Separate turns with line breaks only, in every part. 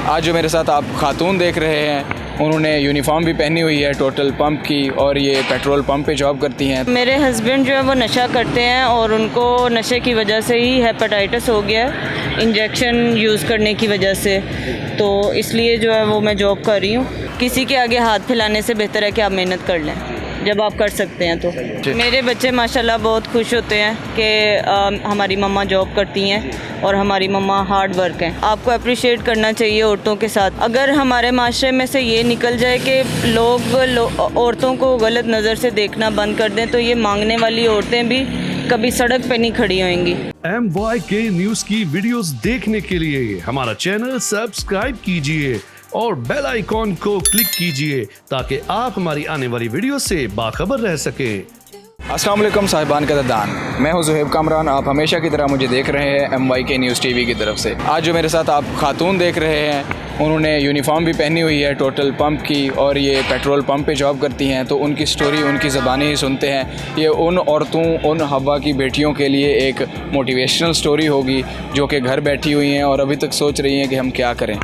आज जो मेरे साथ आप खातून देख रहे हैं उन्होंने यूनिफॉर्म भी पहनी हुई है टोटल पंप की और ये पेट्रोल पंप पे जॉब करती हैं।
मेरे हस्बैंड जो है वो नशा करते हैं और उनको नशे की वजह से ही हेपेटाइटिस हो गया है, इंजेक्शन यूज़ करने की वजह से। तो इसलिए जो है वो मैं जॉब कर रही हूँ। किसी के आगे हाथ फैलाने से बेहतर है कि आप मेहनत कर लें जब आप कर सकते हैं तो। मेरे बच्चे माशाल्लाह बहुत खुश होते हैं कि हमारी मम्मा जॉब करती हैं और हमारी मम्मा हार्ड वर्क हैं। आपको अप्रिशिएट करना चाहिए औरतों के साथ। अगर हमारे माशरे में से ये निकल जाए कि लोग औरतों को गलत नज़र से देखना बंद कर दें तो ये मांगने वाली औरतें भी कभी सड़क पे नहीं खड़ी होंगी।
MYK न्यूज़ की वीडियोस देखने के लिए हमारा चैनल सब्सक्राइब कीजिए और बेल आइकॉन को क्लिक कीजिए ताकि आप हमारी आने वाली वीडियो से बाखबर रह सकें।
अस्सलाम वालेकुम साहिबान का दान, मैं हूं ज़ुहैब कामरान। आप हमेशा की तरह मुझे देख रहे हैं MYK न्यूज़ TV की तरफ से। आज जो मेरे साथ आप खातून देख रहे हैं उन्होंने यूनिफॉर्म भी पहनी हुई है टोटल पंप की और ये पेट्रोल पंप पे जॉब करती हैं। तो उनकी स्टोरी उनकी ज़बानी ही सुनते हैं। ये उन औरतों, उन हवा की बेटियों के लिए एक मोटिवेशनल स्टोरी होगी जो कि घर बैठी हुई हैं और अभी तक सोच रही हैं कि हम क्या करें।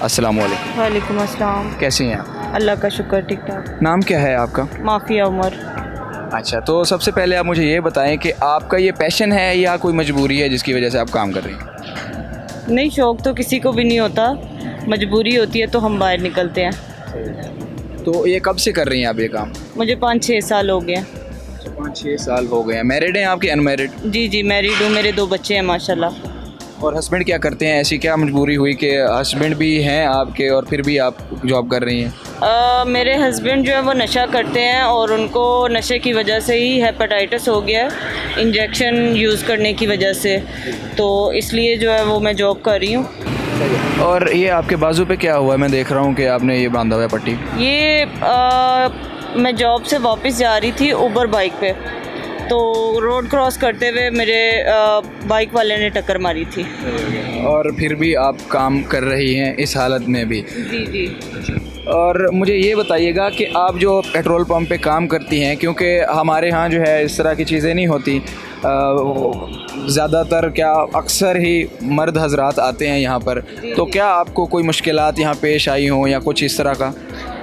अस्सलाम वालेकुम।
वालेकुम अस्सलाम।
कैसी हैं आप?
अल्लाह का शुक्र, ठीक ठाक।
नाम क्या है आपका?
माफिया उमर।
अच्छा, तो सबसे पहले आप मुझे ये बताएं कि आपका ये पैशन है या कोई मजबूरी है जिसकी वजह से आप काम कर रही हैं?
नहीं, शौक़ तो किसी को भी नहीं होता, मजबूरी होती है तो हम बाहर निकलते हैं।
तो ये कब से कर रही हैं आप ये काम?
मुझे 5-6 साल हो गए।
5-6 साल हो गए हैं। मैरिड हैं आपके अनमैरिड?
जी, मैरिड हूँ। मेरे 2 बच्चे हैं माशाल्लाह।
और हस्बैंड क्या करते हैं? ऐसी क्या मजबूरी हुई कि हस्बैंड भी हैं आपके और फिर भी आप जॉब कर रही हैं?
मेरे हस्बैंड जो है वो नशा करते हैं और उनको नशे की वजह से ही हेपेटाइटिस हो गया है, इंजेक्शन यूज़ करने की वजह से। तो इसलिए जो है वो मैं जॉब कर रही हूँ।
और ये आपके बाजू पे क्या हुआ है? मैं देख रहा हूँ कि आपने ये बांधा हुआ है पट्टी।
ये मैं जॉब से वापस जा रही थी ऊबर बाइक पे, तो रोड क्रॉस करते हुए मेरे बाइक वाले ने टक्कर मारी थी।
और फिर भी आप काम कर रही हैं इस हालत में भी? जी। और मुझे ये बताइएगा कि आप जो पेट्रोल पंप पे काम करती हैं, क्योंकि हमारे यहाँ जो है इस तरह की चीज़ें नहीं होती, ज़्यादातर क्या अक्सर ही मर्द हजरात आते हैं यहाँ पर, तो क्या आपको कोई मुश्किलात यहाँ पेश आई हों या कुछ इस तरह का?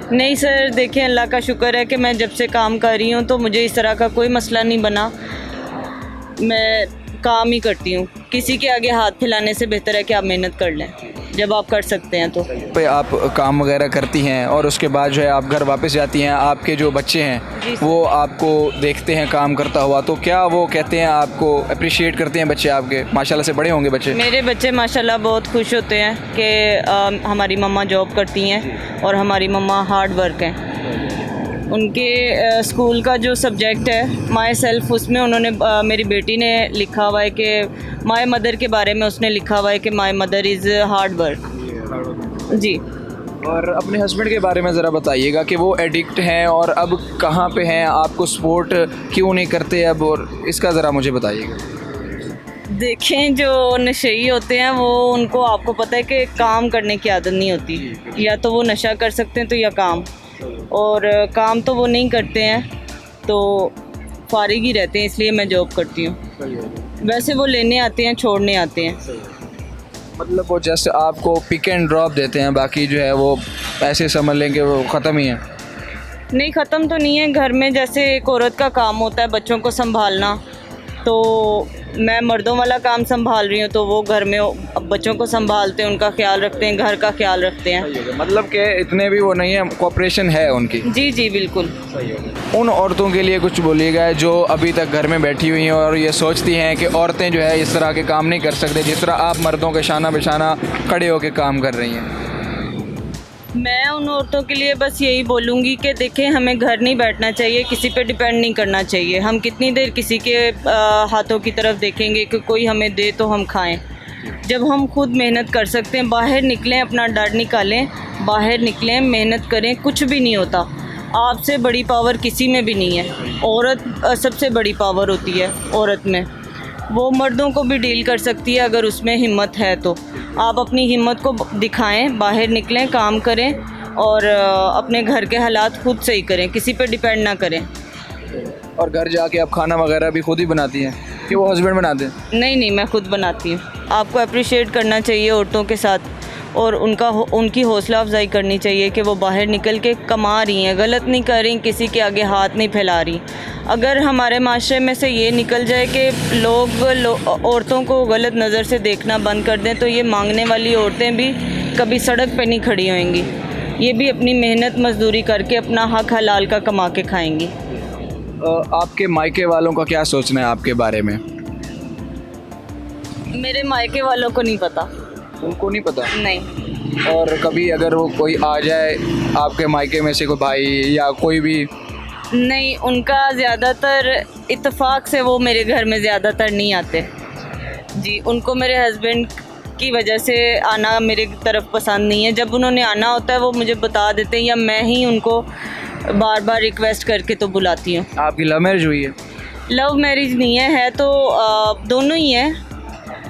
नहीं सर, देखिए अल्लाह का शुक्र है कि मैं जब से काम कर रही हूँ तो मुझे इस तरह का कोई मसला नहीं बना। मैं काम ही करती हूँ। किसी के आगे हाथ फैलाने से बेहतर है कि आप मेहनत कर लें जब आप कर सकते हैं तो।
पे आप काम वगैरह करती हैं और उसके बाद जो है आप घर वापस जाती हैं, आपके जो बच्चे हैं वो आपको देखते हैं काम करता हुआ, तो क्या वो कहते हैं, आपको अप्रिशिएट करते हैं बच्चे आपके? माशाल्लाह से बड़े होंगे बच्चे।
मेरे बच्चे माशाल्लाह बहुत खुश होते हैं कि हमारी मम्मा जॉब करती हैं और हमारी मम्मा हार्ड वर्क हैं। उनके स्कूल का जो सब्जेक्ट है माय सेल्फ, उसमें उन्होंने मेरी बेटी ने लिखा हुआ है कि माय मदर के बारे में उसने लिखा हुआ है कि my mother is hard work. जी।
और अपने हस्बैंड के बारे में ज़रा बताइएगा कि वो एडिक्ट हैं और अब कहाँ पे हैं, आपको सपोर्ट क्यों नहीं करते अब, और इसका ज़रा मुझे बताइएगा।
देखें, जो नशेई होते हैं वो, उनको आपको पता है कि काम करने की आदत नहीं होती, या तो वो नशा कर सकते हैं तो या काम, और काम तो वो नहीं करते हैं तो फारिग ही रहते हैं, इसलिए मैं जॉब करती हूँ। वैसे वो लेने आते हैं, छोड़ने आते हैं।
मतलब वो जस्ट आपको पिक एंड ड्रॉप देते हैं, बाकी जो है वो ऐसे समझ लेंगे वो ख़त्म ही है?
नहीं, ख़त्म तो नहीं है। घर में जैसे एक औरत का काम होता है बच्चों को संभालना, तो मैं मर्दों वाला काम संभाल रही हूँ, तो वो घर में बच्चों को संभालते हैं, उनका ख्याल रखते हैं, घर का ख्याल रखते हैं।
मतलब कि इतने भी वो नहीं है, कोऑपरेशन है उनकी?
जी बिल्कुल।
उन औरतों के लिए कुछ बोलिएगा जो अभी तक घर में बैठी हुई हैं और ये सोचती हैं कि औरतें जो है इस तरह के काम नहीं कर सकते जिस तरह आप मर्दों के शाना बिशाना खड़े होकर काम कर रही हैं।
मैं उन औरतों के लिए बस यही बोलूँगी कि देखें, हमें घर नहीं बैठना चाहिए, किसी पे डिपेंड नहीं करना चाहिए। हम कितनी देर किसी के हाथों की तरफ देखेंगे कि कोई हमें दे तो हम खाएं, जब हम खुद मेहनत कर सकते हैं। बाहर निकलें, अपना डर निकालें, बाहर निकलें, मेहनत करें, कुछ भी नहीं होता। आपसे बड़ी पावर किसी में भी नहीं है। औरत सबसे बड़ी पावर होती है औरत में। वो मर्दों को भी डील कर सकती है अगर उसमें हिम्मत है तो। आप अपनी हिम्मत को दिखाएं, बाहर निकलें, काम करें और अपने घर के हालात खुद सही करें, किसी पे डिपेंड ना करें।
और घर जाके आप खाना वगैरह भी खुद ही बनाती हैं कि वो हस्बैंड बनाते हैं?
नहीं, मैं खुद बनाती हूँ। आपको अप्रिशिएट करना चाहिए औरतों के साथ, और उनकी हौसला अफजाई करनी चाहिए कि वो बाहर निकल के कमा रही हैं, गलत नहीं कर रही, किसी के आगे हाथ नहीं फैला रही। अगर हमारे माशरे में से ये निकल जाए कि लोग औरतों को गलत नज़र से देखना बंद कर दें, तो ये मांगने वाली औरतें भी कभी सड़क पे नहीं खड़ी होंगी। ये भी अपनी मेहनत मजदूरी करके अपना हक हलाल का कमा के खाएंगी।
आपके मायके वालों का क्या सोचना है आपके बारे में?
मेरे मायके वालों को नहीं पता।
उनको नहीं पता?
नहीं।
और कभी अगर वो कोई आ जाए आपके मायके में से कोई भाई या कोई भी?
नहीं, उनका ज़्यादातर इत्तेफाक से वो मेरे घर में ज़्यादातर नहीं आते जी। उनको मेरे हस्बैंड की वजह से आना मेरे तरफ पसंद नहीं है। जब उन्होंने आना होता है वो मुझे बता देते हैं, या मैं ही उनको बार बार रिक्वेस्ट करके तो बुलाती हूँ।
आपकी लव मैरिज हुई है?
लव मैरिज नहीं है तो दोनों ही है।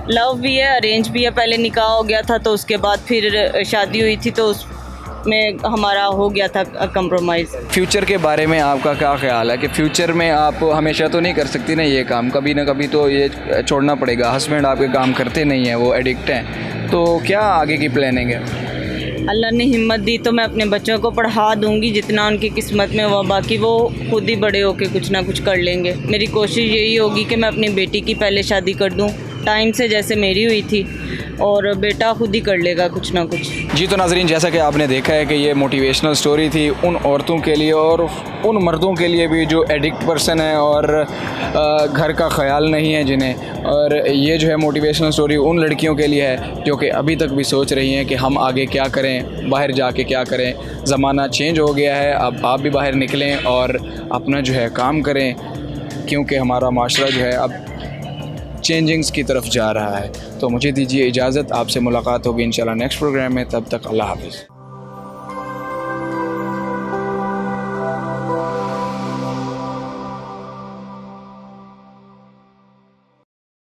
लव भी है, अरेंज भी है। पहले निकाह हो गया था, तो उसके बाद फिर शादी हुई थी, तो उसमें हमारा हो गया था कंप्रोमाइज़।
फ्यूचर के बारे में आपका क्या ख्याल है कि फ्यूचर में आप हमेशा तो नहीं कर सकती ना ये काम, कभी ना कभी तो ये छोड़ना पड़ेगा। हस्बैंड आपके काम करते नहीं हैं, वो एडिक्ट हैं, तो क्या आगे की प्लानिंग है?
अल्लाह ने हिम्मत दी तो मैं अपने बच्चों को पढ़ा दूंगी जितना उनकी किस्मत में हुआ, बाकी वो खुद ही बड़े होके कुछ ना कुछ कर लेंगे। मेरी कोशिश यही होगी कि मैं अपनी बेटी की पहले शादी कर दूं टाइम से, जैसे मेरी हुई थी, और बेटा खुद ही कर लेगा कुछ ना कुछ।
जी तो नाजरीन, जैसा कि आपने देखा है कि ये मोटिवेशनल स्टोरी थी उन औरतों के लिए और उन मर्दों के लिए भी जो एडिक्ट पर्सन है और घर का ख्याल नहीं है जिन्हें, और ये जो है मोटिवेशनल स्टोरी उन लड़कियों के लिए है जो कि अभी तक भी सोच रही हैं कि हम आगे क्या करें, बाहर जाके क्या करें। ज़माना चेंज हो गया है, अब आप भी बाहर निकलें और अपना जो है काम करें, क्योंकि हमारा माशरा जो है अब चेंजिंग्स की तरफ जा रहा है। तो मुझे दीजिए इजाज़त, आपसे मुलाकात होगी इंशाल्लाह नेक्स्ट प्रोग्राम में। तब तक अल्लाह हाफ़िज़।